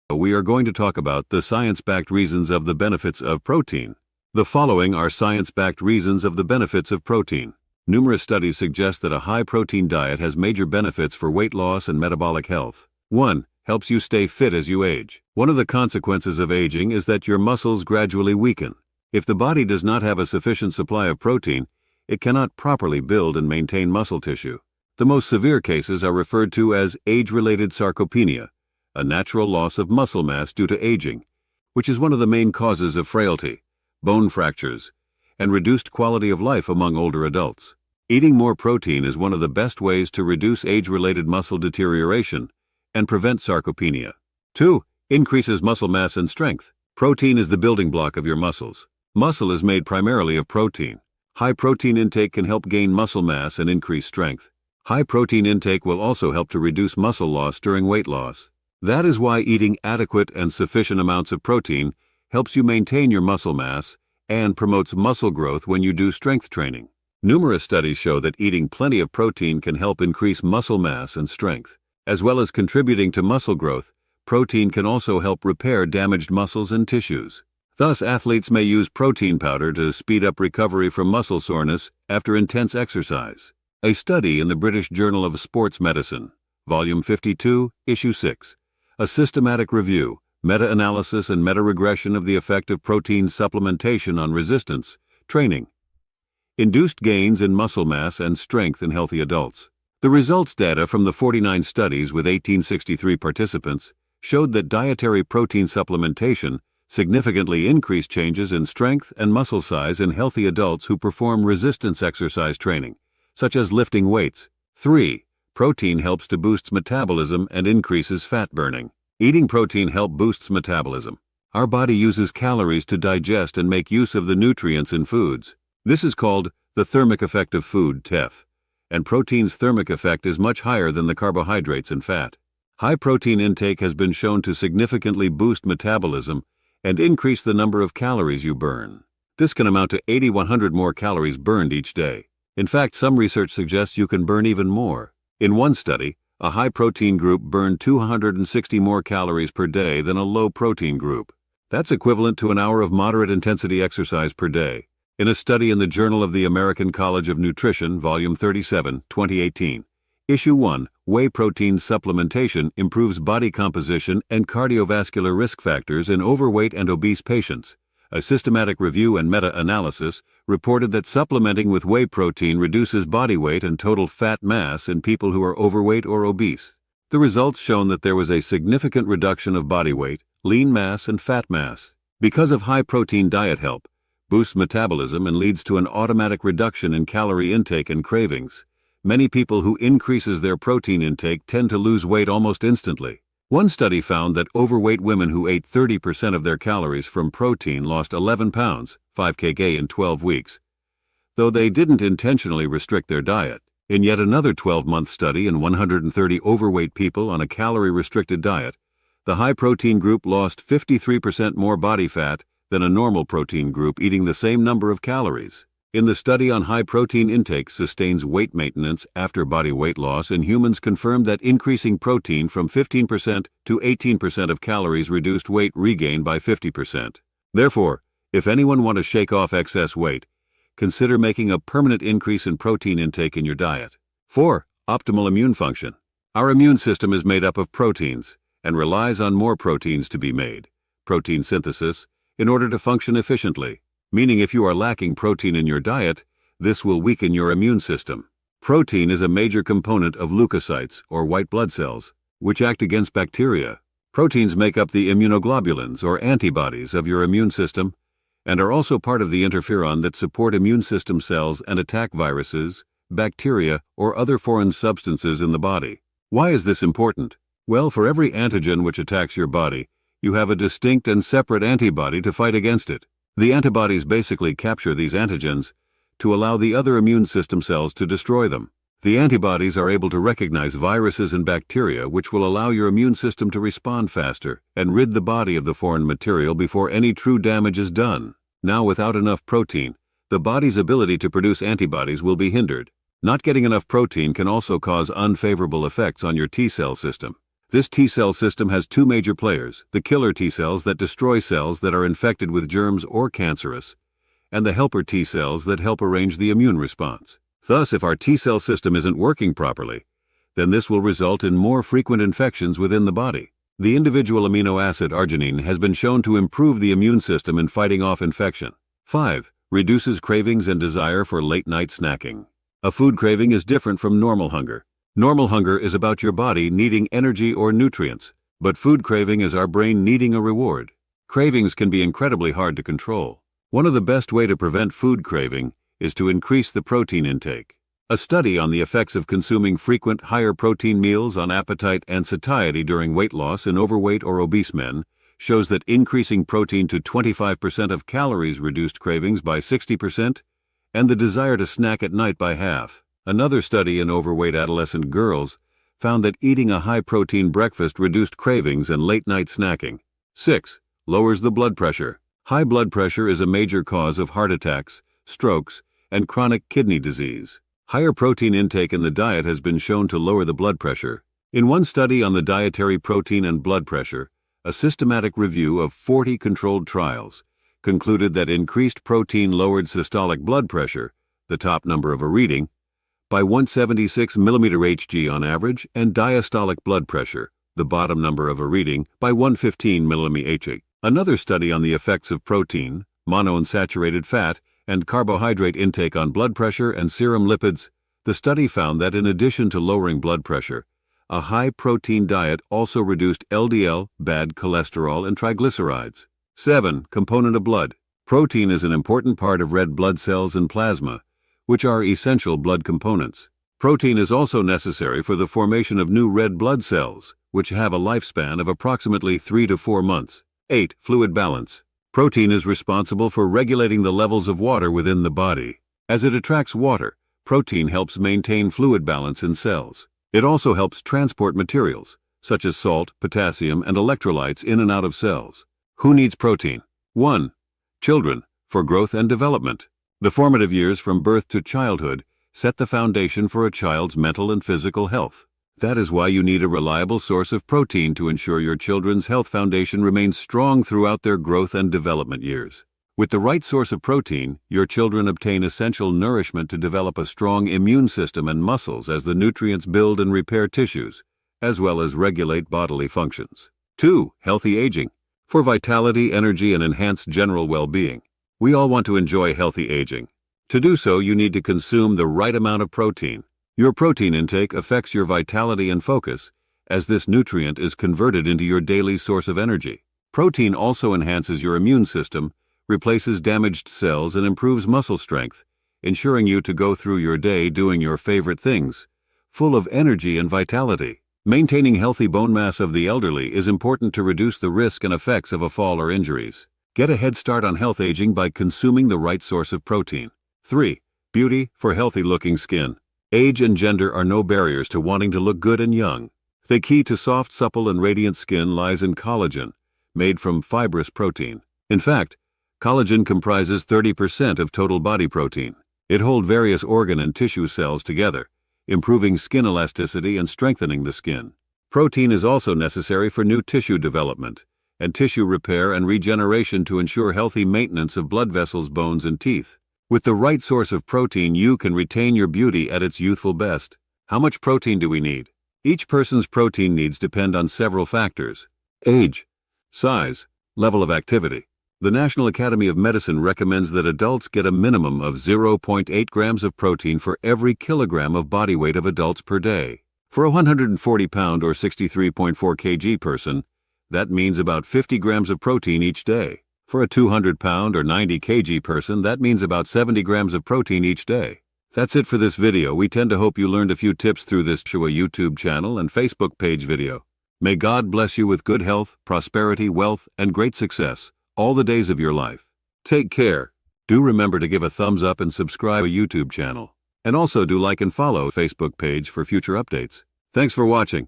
We are going to talk about the science-backed reasons of the benefits of protein. The following are science-backed reasons of the benefits of protein. Numerous studies suggest that a high-protein diet has major benefits for weight loss and metabolic health. 1. Helps you stay fit as you age. One of the consequences of aging is that your muscles gradually weaken. If the body does not have a sufficient supply of protein, it cannot properly build and maintain muscle tissue. The most severe cases are referred to as age-related sarcopenia, a natural loss of muscle mass due to aging, which is one of the main causes of frailty, bone fractures, and reduced quality of life among older adults. Eating more protein is one of the best ways to reduce age-related muscle deterioration and prevent sarcopenia. 2. Increases muscle mass and strength. Protein is the building block of your muscles. Muscle is made primarily of protein. High protein intake can help gain muscle mass and increase strength. High protein intake will also help to reduce muscle loss during weight loss. That is why eating adequate and sufficient amounts of protein helps you maintain your muscle mass and promotes muscle growth when you do strength training. Numerous studies show that eating plenty of protein can help increase muscle mass and strength. As well as contributing to muscle growth, protein can also help repair damaged muscles and tissues. Thus, athletes may use protein powder to speed up recovery from muscle soreness after intense exercise. A study in the British Journal of Sports Medicine, Volume 52, Issue 6, a systematic review, meta-analysis and meta-regression of the effect of protein supplementation on resistance, training, induced gains in muscle mass and strength in healthy adults. The results data from the 49 studies with 1863 participants showed that dietary protein supplementation significantly increased changes in strength and muscle size in healthy adults who perform resistance exercise training, such as lifting weights. 3. Protein helps to boost metabolism and increases fat burning. Eating protein boosts metabolism. Our body uses calories to digest and make use of the nutrients in foods. This is called the thermic effect of food, TEF, and protein's thermic effect is much higher than the carbohydrates and fat. High protein intake has been shown to significantly boost metabolism and increase the number of calories you burn. This can amount to 8,100 more calories burned each day. In fact, some research suggests you can burn even more. In one study, a high-protein group burned 260 more calories per day than a low-protein group. That's equivalent to an hour of moderate-intensity exercise per day. In a study in the Journal of the American College of Nutrition, Volume 37, 2018, Issue 1, Whey Protein Supplementation Improves Body Composition and Cardiovascular Risk Factors in Overweight and Obese Patients. A systematic review and meta-analysis reported that supplementing with whey protein reduces body weight and total fat mass in people who are overweight or obese. The results shown that there was a significant reduction of body weight, lean mass, and fat mass. Because of high-protein diet boosts metabolism and leads to an automatic reduction in calorie intake and cravings. Many people who increases their protein intake tend to lose weight almost instantly. One study found that overweight women who ate 30% of their calories from protein lost 11 pounds, 5 kg in 12 weeks, though they didn't intentionally restrict their diet. In yet another 12-month study in 130 overweight people on a calorie-restricted diet, the high-protein group lost 53% more body fat than a normal protein group eating the same number of calories. In the study on high protein intake sustains weight maintenance after body weight loss in humans confirmed that increasing protein from 15% to 18% of calories reduced weight regain by 50%. Therefore, if anyone want to shake off excess weight, consider making a permanent increase in protein intake in your diet. 4. Optimal immune function. Our immune system is made up of proteins and relies on more proteins to be made, protein synthesis, in order to function efficiently. Meaning if you are lacking protein in your diet, this will weaken your immune system. Protein is a major component of leukocytes, or white blood cells, which act against bacteria. Proteins make up the immunoglobulins, or antibodies, of your immune system, and are also part of the interferon that support immune system cells and attack viruses, bacteria, or other foreign substances in the body. Why is this important? Well, for every antigen which attacks your body, you have a distinct and separate antibody to fight against it. The antibodies basically capture these antigens to allow the other immune system cells to destroy them. The antibodies are able to recognize viruses and bacteria, which will allow your immune system to respond faster and rid the body of the foreign material before any true damage is done. Now, without enough protein, the body's ability to produce antibodies will be hindered. Not getting enough protein can also cause unfavorable effects on your T-cell system. This T-cell system has two major players: the killer T-cells that destroy cells that are infected with germs or cancerous, and the helper T-cells that help arrange the immune response. Thus, if our T-cell system isn't working properly, then this will result in more frequent infections within the body. The individual amino acid arginine has been shown to improve the immune system in fighting off infection. 5. Reduces cravings and desire for late-night snacking. A food craving is different from normal hunger. Normal hunger is about your body needing energy or nutrients, but food craving is our brain needing a reward. Cravings can be incredibly hard to control. One of the best ways to prevent food craving is to increase the protein intake. A study on the effects of consuming frequent higher protein meals on appetite and satiety during weight loss in overweight or obese men shows that increasing protein to 25% of calories reduced cravings by 60% and the desire to snack at night by half. Another study in overweight adolescent girls found that eating a high-protein breakfast reduced cravings and late-night snacking. 6. Lowers the blood pressure. High blood pressure is a major cause of heart attacks, strokes, and chronic kidney disease. Higher protein intake in the diet has been shown to lower the blood pressure. In one study on the dietary protein and blood pressure, a systematic review of 40 controlled trials concluded that increased protein lowered systolic blood pressure, the top number of a reading, by 176 mmHg on average, and diastolic blood pressure, the bottom number of a reading, by 115 mmHg. Another study on the effects of protein, monounsaturated fat, and carbohydrate intake on blood pressure and serum lipids, the study found that in addition to lowering blood pressure, a high-protein diet also reduced LDL, bad cholesterol, and triglycerides. 7. Component of blood. Protein is an important part of red blood cells and plasma, which are essential blood components. Protein is also necessary for the formation of new red blood cells, which have a lifespan of approximately 3 to 4 months. 8. Fluid balance. Protein is responsible for regulating the levels of water within the body. As it attracts water, protein helps maintain fluid balance in cells. It also helps transport materials, such as salt, potassium, and electrolytes in and out of cells. Who needs protein? 1. Children, for growth and development. The formative years from birth to childhood set the foundation for a child's mental and physical health. That is why you need a reliable source of protein to ensure your children's health foundation remains strong throughout their growth and development years. With the right source of protein, your children obtain essential nourishment to develop a strong immune system and muscles as the nutrients build and repair tissues, as well as regulate bodily functions. 2. Healthy aging. For vitality, energy, and enhanced general well-being. We all want to enjoy healthy aging. To do so, you need to consume the right amount of protein. Your protein intake affects your vitality and focus, as this nutrient is converted into your daily source of energy. Protein also enhances your immune system, replaces damaged cells, and improves muscle strength, ensuring you to go through your day doing your favorite things, full of energy and vitality. Maintaining healthy bone mass of the elderly is important to reduce the risk and effects of a fall or injuries. Get a head start on health aging by consuming the right source of protein. 3. Beauty for healthy-looking skin. Age and gender are no barriers to wanting to look good and young. The key to soft, supple, and radiant skin lies in collagen, made from fibrous protein. In fact, collagen comprises 30% of total body protein. It holds various organ and tissue cells together, improving skin elasticity and strengthening the skin. Protein is also necessary for new tissue development and tissue repair and regeneration to ensure healthy maintenance of blood vessels, bones, and teeth. With the right source of protein, you can retain your beauty at its youthful best. How much protein do we need? Each person's protein needs depend on several factors: age, size, level of activity. The National Academy of Medicine recommends that adults get a minimum of 0.8 grams of protein for every kilogram of body weight of adults per day. For a 140-pound or 63.4 kg person, that means about 50 grams of protein each day. For a 200-pound or 90 kg person, that means about 70 grams of protein each day. That's it for this video. We tend to hope you learned a few tips through this YouTube channel and Facebook page video. May God bless you with good health, prosperity, wealth, and great success all the days of your life. Take care. Do remember to give a thumbs up and subscribe to YouTube channel. And also do like and follow Facebook page for future updates. Thanks for watching.